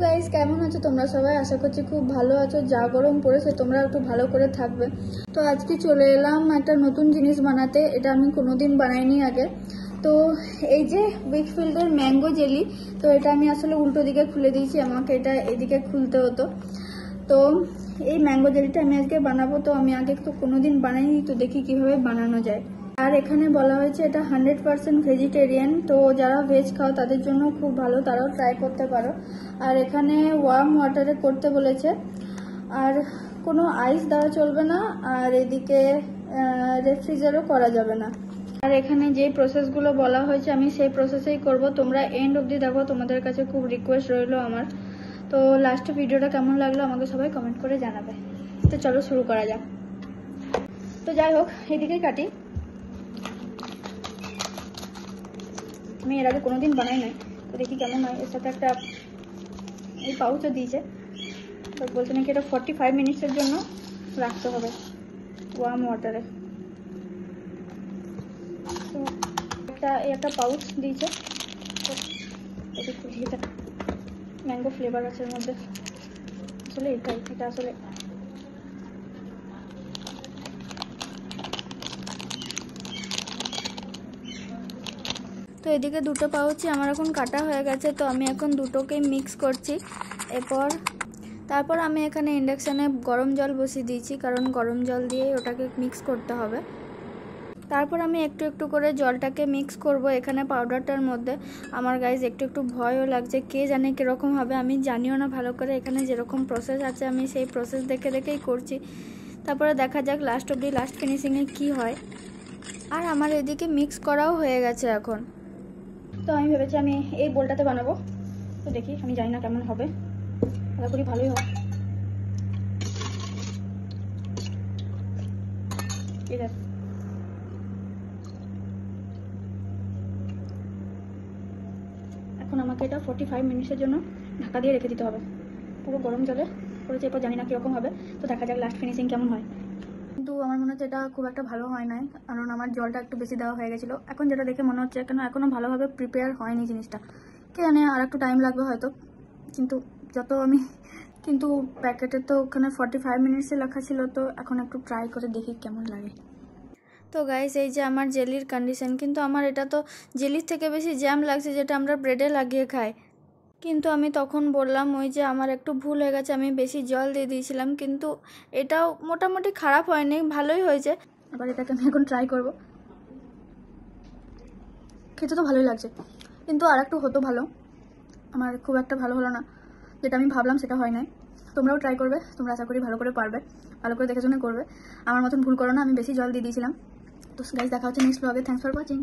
Guys, কেমন আছো তোমরা সবাই? আশা করছি খুব ভালো আছো। যা গরম পড়েছে তোমরা একটু ভালো করে থাকবে। তো আজকে চলে এলাম একটা নতুন জিনিস বানাতে। এটা আমি কোনোদিন বানাইনি আগে। তো এই যে উইকফিল্ডের ম্যাঙ্গো জেলি, তো এটা আমি আসলে উল্টো দিকে খুলে দিয়েছি, আমাকে এটা এদিকে খুলতে হতো। তো এই ম্যাঙ্গো জেলিটা আমি আজকে বানাবো। তো আমি আগে তো কোনোদিন বানাইনি, তো দেখি কিভাবে বানানো যায়। আর এখানে বলা হয়েছে এটা 100% ভেজিটেরিয়ান, তো যারা ভেজ খাও তাদের জন্য খুব ভালো, তারাও ট্রাই করতে পারো। আর এখানে ওয়ার্ম ওয়াটারে করতে বলেছে, আর কোনো আইস দেওয়া চলবে না, আর এদিকে রেফ্রিজারও করা যাবে না। আর এখানে যে প্রসেসগুলো বলা হয়েছে আমি সেই প্রসেসেই করব। তোমরা এন্ড অবধি দেখো, তোমাদের কাছে খুব রিকোয়েস্ট রইলো আমার। তো লাস্ট ভিডিওটা কেমন লাগলো আমাকে সবাই কমেন্ট করে জানাবে। তো চলো শুরু করা যাক। তো যাই হোক, এদিকেই কাটি। আমি এর আগে কোনোদিন বানাই নাই, তো দেখি কেমন হয়। এর সাথে একটা এই পাউচও দিয়েছে, তো বলছে নাকি এটা 45 মিনিটসের জন্য রাখতে হবে ওয়ার্ম ওয়াটারে। তো একটা পাউচ দিয়েছে, তো এটা ম্যাঙ্গো ফ্লেভার আছে এর মধ্যে। আসলে এটা আসলে তো এদিকে দুটো পাউচই আমার এখন কাটা হয়ে গেছে। তো আমি এখন দুটোকেই মিক্স করছি। তারপর আমি এখানে ইন্ডাকশানে গরম জল বসিয়ে দিয়েছি, কারণ গরম জল দিয়ে ওটাকে মিক্স করতে হবে। তারপর আমি একটু একটু করে জলটাকে মিক্স করব এখানে পাউডারটার মধ্যে। আমার গাইজ একটু ভয়ও লাগছে, কে জানে কীরকম হবে, আমি জানিও না ভালো করে। এখানে যেরকম প্রসেস আছে আমি সেই প্রসেস দেখেই করছি। তারপরে দেখা যাক লাস্ট অবধি, লাস্ট ফিনিশিংয়ে কি হয়। আর আমার এদিকে মিক্স করাও হয়ে গেছে এখন। তো আমি ভেবেছি আমি এই বোলটাতে বানাবো। তো দেখি, আমি জানি না কেমন হবে, আশা করি ভালোই হবে। ঠিক আছে, এখন আমাকে এটা 45 মিনিটসের জন্য ঢাকা দিয়ে রেখে দিতে হবে। পুরো গরম জলে করেছে, এরপর জানি না কীরকম হবে। তো দেখা যাক লাস্ট ফিনিশিং কেমন হয়। কিন্তু আমার মনে হচ্ছে এটা খুব একটা ভালো হয় নাই, কারণ আমার জলটা একটু বেশি দেওয়া হয়ে গেছিলো। এখন যেটা দেখে মনে হচ্ছে কেন এখনও ভালোভাবে প্রিপেয়ার হয়নি জিনিসটা। কে জানে, আর একটু টাইম লাগবে হয়তো। কিন্তু প্যাকেটে তো ওখানে 45 মিনিটসে লেখা ছিল। তো এখন একটু ট্রাই করে দেখি কেমন লাগে। তো গাইস, এই যে আমার জেলির কন্ডিশন, কিন্তু আমার এটা তো জেলির থেকে বেশি জ্যাম লাগছে, যেটা আমরা ব্রেডে লাগিয়ে খাই। কিন্তু আমি তখন বললাম ওই যে আমার একটু ভুল হয়ে গেছে, আমি বেশি জল দিয়ে দিয়েছিলাম। কিন্তু এটাও মোটামুটি খারাপ হয়নি, ভালোই হয়েছে। আবার এটাকে আমি এখন ট্রাই করব। খেতে তো ভালোই লাগছে, কিন্তু আর একটু হতো ভালো। আমার খুব একটা ভালো হলো না, যেটা আমি ভাবলাম সেটা হয় নাই। তোমরাও ট্রাই করবে, তোমরা আশা করি ভালো করে পারবে, ভালো করে দেখে শুনে করবে। আমার মতন ভুল করো না, আমি বেশি জল দিয়ে দিয়েছিলাম। তো গাইস, দেখা হচ্ছে নেক্সট ব্লগে। Thanks for watching.